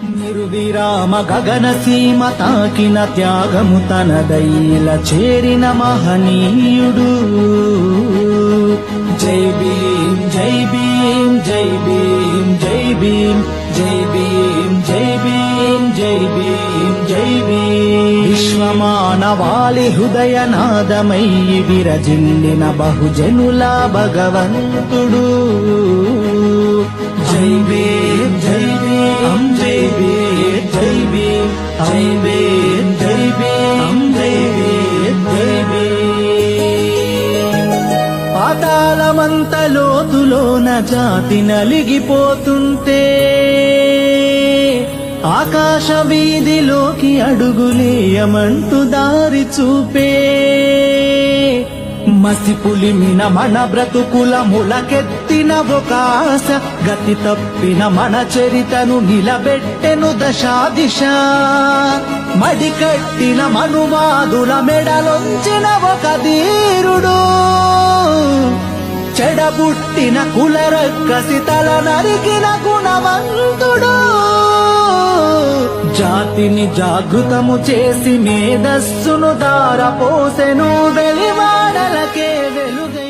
నిర్విరామ గగన సీమ తాకిన త్యాగము తనదైల చేరిన మహనీయుడు. జై భీం జై భీం జై భీం జై భీం జై భీం జై భీం జై భీం జై భీం. విశ్వమానవాళి హృదయనాదమై విరజిల్లిన బహుజనుల భగవంతుడు. జై భీం జై భీం జై భీం జై భీం జై భీం జై భీం జై భీం జై భీం. పాతాళమంత లోతులోన జాతి నలిగిపోతుంటే ఆకాశ వీధిలోకి అడుగులేయమంటూ దారి చూపే మసిపులిమిన మన బ్రతుకుల ములకెత్తిన ఒక ఆశ గతి తప్పిన మన చరితను నిలబెట్టెను దశా దిశ. మడికట్టిన మనువాదుల మెడలొంచిన ఒక ధీరుడు. చెడబుట్టిన కులరక్కసి తల నరికిన గుణవంతుడు. జాతిని జాగృతము చేసి మేధస్సును దారపోసెను వెలివాడలకే వెలుగే.